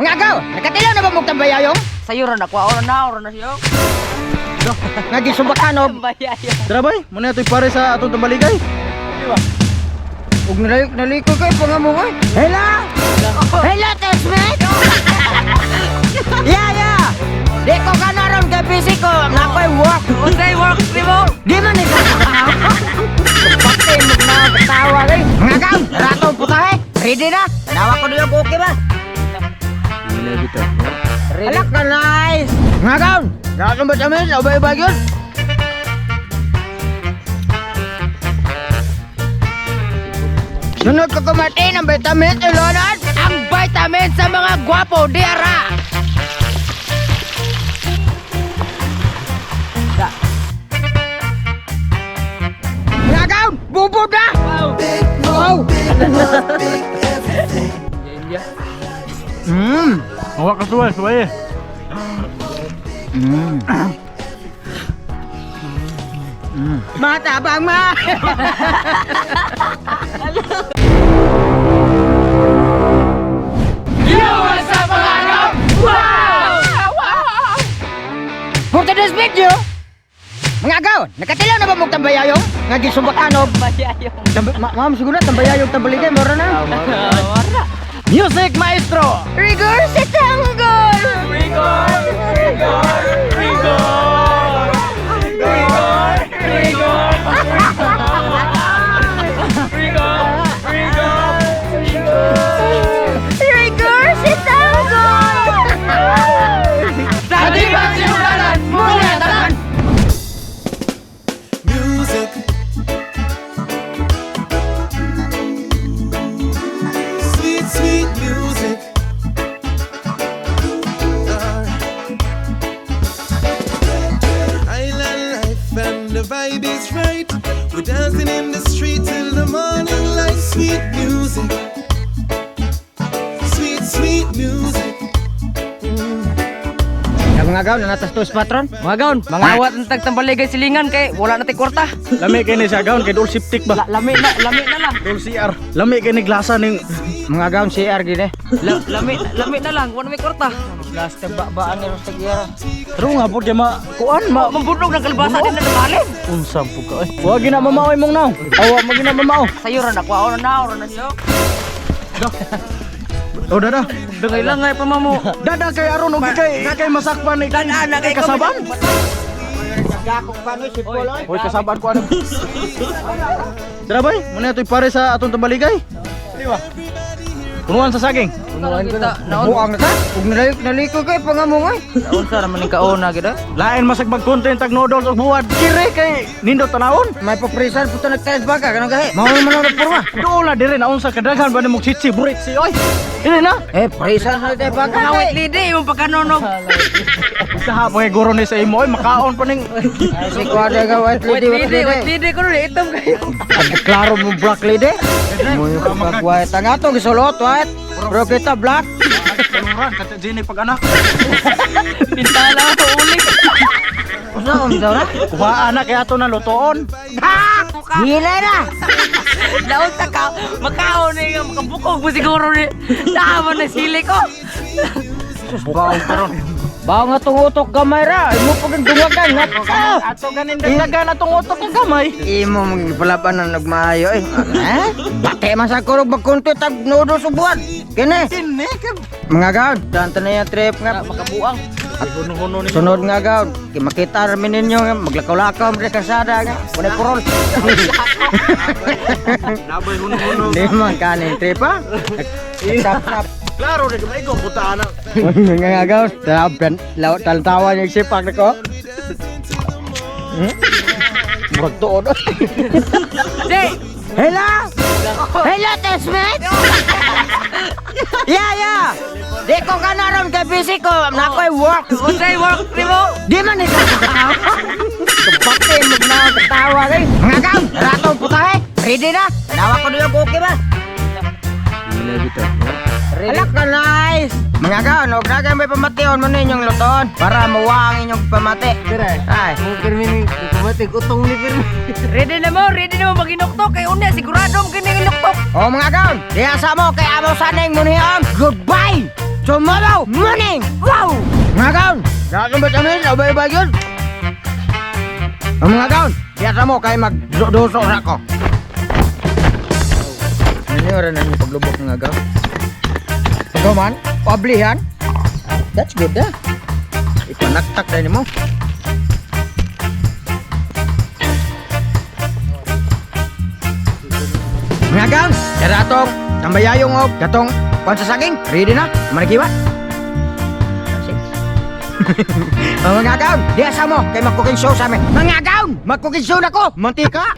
Mga agaw, nakatilaw na ba mong tambayayong? Sayo ra na kwaon na siyo. Nagisubakanog. Tambayayong. Tara bay, muna ito'y pare sa atong tambaligay. Huwag naliko kayo, pangamungoy. Hela! Hela, testmate! Yeah! Di ko ka naroon kay busy ko. Nako'y work. Unsay work mo? Di man ikaw kakatawa. Bakit mo na katawa rin. Mga agaw, ratong putahe. Ready na? Tanawa ko niyo okay ba? Gila kita. Alak na nice! Mga agaw, ratong ba kami? Sabay-ibag yun? Sunod ko kumatin ang vitamin ilonan. Ang vitamin sa mga gwapo diara. Mga agaw, bubod na! Wow! Awak ka suway. Matabang ma! For today's video, mga agaw, nakatilaw na ba mong tambayayong? Nga gisubakanog. Tambayayong. Ma'am, siguro tambayayong tambaligay, mora na. Wala. Music maestro! Rigor sa tanggol! Rigor sa tanggol! Sa di ba sinulan mo na tanan? Music. Sweet, sweet music. Island life and the vibe is right. We're dancing in the street till the morning light. Sweet music. Sweet, sweet music. Ya mga agaw, nanatastos patron. Mga gaon, mga awat ng tagtambaligay silingan kay wala na tay kwarta. Lami kay ni sa gaon kay dul siptik ba? Lami na lang. Dul CR. Lami kay ni glasa ning Mga agaw, CR gini. Lami na lang, wala may kwarta. Last baan ni Rostag Ira. Pero nga po kay kuan Mambudog ng kalbasa din na nabalin. unsam po ka. Wa gina mamaoy mong naw. Awa mo gina mamao. Sayo ra na kwaon na siyo. O dada. Dagay lang ngay pamamo. Dada kay aron og kay masakpan ni Danaan na kay kasaban. Gakok pa no si Poloy. Hoy kasaban ko ano. Tara bay, muna ito'y pare sa atong tambaligay. Di ba? Punuan sa saging. Naon kita, Buang na ka? Huwag naliko kayo, pangamungoy. naon sa naman ning kaona gid. Lain masag mag-content tag noodles og buwad. Kire kay nindo tanawon. May paprisan puto nagtayas baga, kanang gahe. Mao man ang porma. Doon na dire naon sa kadaghan ba ni mong sitsi buritsi oy. Dili na. Prisan na tayo baga. Awit lidi imong pagkanonog. Kahapon ay guro ni sa imo oy makaon pa ning Si Kwada ka, white Wait lady. lidi ko rin itom kayo. Klaro mo black lady. Mo yung pag-white. Ang atong gisulot, white. Bro kita black. kaluran kata jini pag anak. Pintala ko uli. Usa ang daw na? Kuha anak kay ato na lutoon. Gila na. Daon ta ka makaon ni makabukog mo siguro ni. Tama na sili ko. Bukaon karon. Bao nga tong utok gamay ra. Imo pag dungagan nga. Ato ganin dagdagan atong utok ng gamay. Imo magpalaban na nagmaayo eh. Bate man sa kurog magkunti tag noodles ubuan. Kini. Kini Mga gawd, danta na yung trip nga. Makabuang. huno-huno ni Sunod nga gawd. Makita ramin ninyo nga. Maglakaw-lakaw mo sa kasada nga. Punay purol. Nabay huno-huno. Di man kanin trip ha. Sap-sap. Klaro rin may ko puta anak. Nga gawd. Talantawan yung sipak na ko. Murag tuod. Jay! Hello! Hello, testmate! Yeah! Di ko ka naroon kay busy ko. Nako'y work. Unsay work mo? Di man ikaw kakatawa. Bakit mo na katawa rin. Mga gaw, ratong putahe. Ready na? Tanawa ko niyo okay ba? Gila kita. Alak na nice. Mga gaw, huwag na kayo may pamatiyon mo ninyong luton para mawang inyong pamati. Ay. Pirmin kumatig utong ni Pirmin. Ready na mo maginuktok kay unya sigurado mo kini ginuktok. O mga gaw, diasa mo kay amo sanay mo niyang goodbye. tomorrow morning. Wow! Mga kaon, dato ba kami? Abay ba yun? Mga kaon, biyasa mo kay magduso na ko. Ano rin na niyo paglubok mga kaon? Ikaw man, pablihan. That's good ah. Ipanaktak na mo. Mga kaon, daratong tambayayong og katong kuan sa saging. Ready na? Manikiwa. Mga gaon, di asa mo kay mag-cooking show sa amin. Mga gaon, mag-cooking show na ko. Mantika.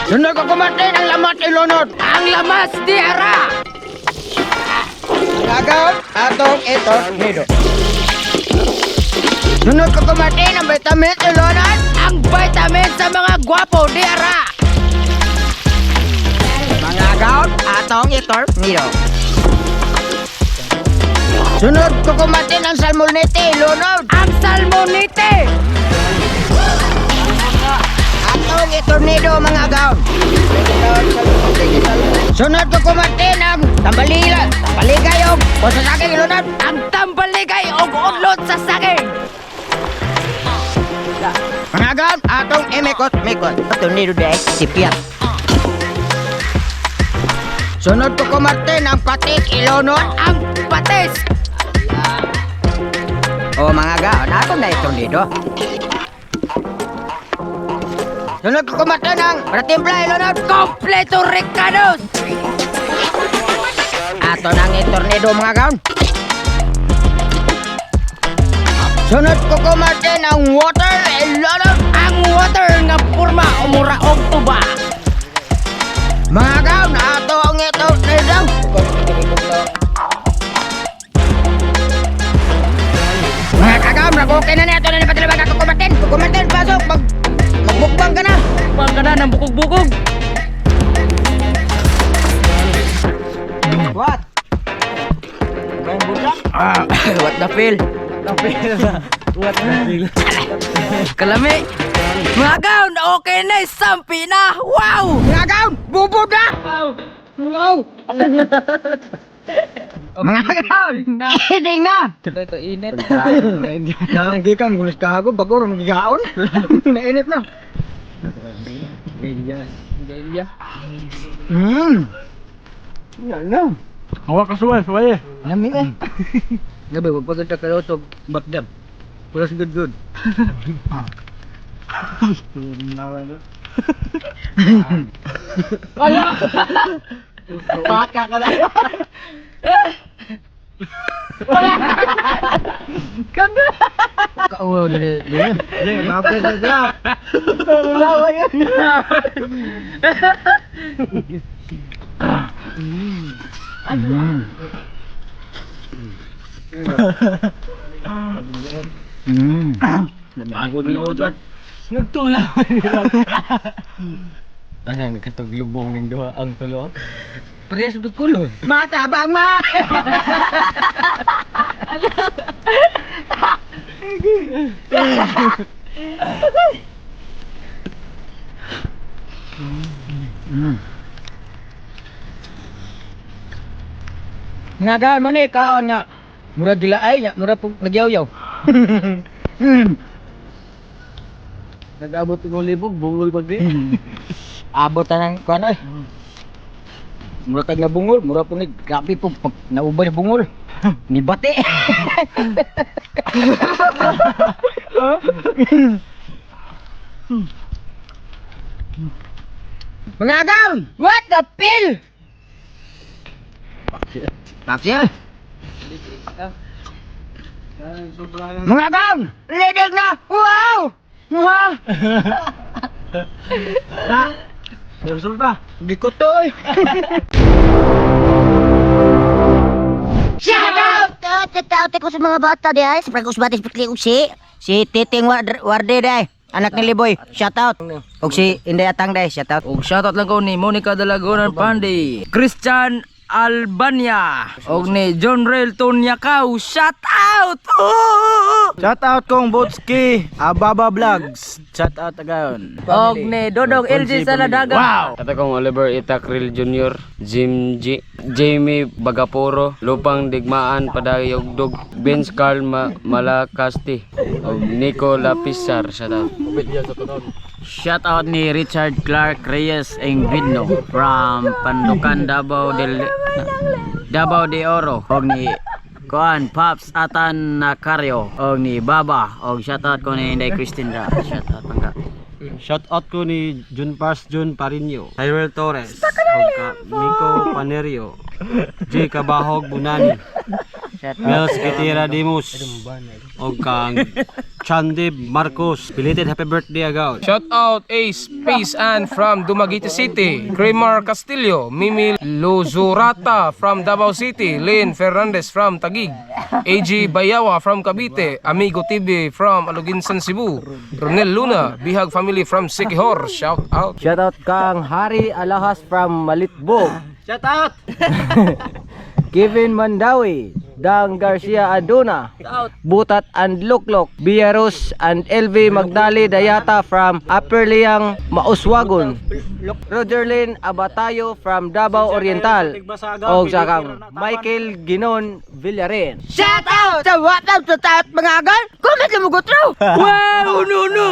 Sunod ko kumatin ang lamas ilunod. Ang lamas di ara. Mga gaon, atong ito nido. Sunod ko kumatin ang vitamin ilunod. Ang vitamin sa mga gwapo di ara. Mga gaon, atong ito nido. Sunod ko kumatin ang salmonete ilunod. Ang salmonite. Atong itornado mga gaon. Sunod ko kumatin ang tambaligay o sa saging ilunod. Ang tambaligay og udlot sa saging. Mga gaon, atong imikot-mikot. Tornado day, sipiat. Sunod ko kumatin ang patik ilunod. Ang patis. O mga gaon, atong na itornado. Sunod ko kumatin ang ratimpla ilunod. Kompleto Ricados. Ato nang itornado mga gaon. Sunod ko kumatin ang water ilunod. Ang water nga porma o mura og tuba. Mga gaon, ato ang itornado. Mga kagaon, nag-okay na ito na napatalaban ako kumatin. Kumatin, pasok, magbukbang ka na. Pang ka na ng bukog-bukog. What? Main budak? What the feel? What the Kalami. Mga gaon, okay na, sampi na. Wow! Mga gaon, bubod na! Wow! Mga gaon, kidding na! Ito init. Nanggikan, gulis ka ako, bago rin magigaon. Nainit na. Gaya. Yan na. Hawak ka suway. Lamig eh. Gabi, wag pa kita kayo ito. Bakdam. Pulas good. Baka ka na. Kauwaw na rin. Mapit na siya. Wala yun. Nagtula. Ang nagkataglubong ng duha ang tulo. Parehas sa kulo. Matabang ma! Nga gaan man kaon nga. Mura dilaay nya, mura pug nagyaw-yaw. Nag-abot ng libog, bungol pag di. Abot na ng kuan oy. Mura kag nabungol, mura po ni grabe po pag naubay na bungol. Ni bati. Mga agaw! What the pill? Paksiya. Mga agaw! Ready na! Wow! Wow! Resulta. Gikot to eh. Shout out! Tataote ko sa mga bata di ay. Sa Pragos Batis Putli si Titing Warde di ay. Anak ni Liboy. Shout out. Og si Inday Atang di. Shout out. Og shoutout lang ko ni Monica Dalagonan Pandi, Christian Albania. Og ni John Rail Tonyakaw, shout out! Shout out kong Botski, Ababa Vlogs. Shout out agayon. Og ni Dodong LG sa Ladaga. Wow! Kata kong Oliver Itakril Jr., Jim G, Jamie Bagaporo, Lupang Digmaan Padayogdog, Vince Carl Malakasti, o Nico Lapisar. Shout out. Shout out ni Richard Clark Reyes Engvidno from Pandukan Davao de Oro. Og ni Kuan Pops Atan Nakaryo og ni Baba. Og shout out ko ni Inday Christina. Shout out pangga. Shout out ko ni Jun Parino, Tyrell Torres, Miko Panerio, J. Kabahog Bunani, Mels Kitira Dimus, o kang Chandib Marcos. Belated happy birthday agaw. Shout out Ace Space Ann from Dumaguete City, Kramer Castillo, Mimi Luzurata from Davao City, Lynn Fernandez from Taguig, AG Bayawa from Cavite, Amigo TV from Aluginsan, Cebu, Ronel Luna, Bihag family from Siquijor. Shout out. Shout out kang Hari Alahas from Malitbog. Shout out! Kevin Mandawi, Dang Garcia Aduna, Butat and Luklok, Biarus and LV Magdali Dayata from Upper Liang Mauswagon, Rogerlin Abatayo from Davao Oriental, o sa kang Michael Ginon Villarin. Shout out sa WhatsApp sa taat mga agal! Comment na mo gutro! Wow, no!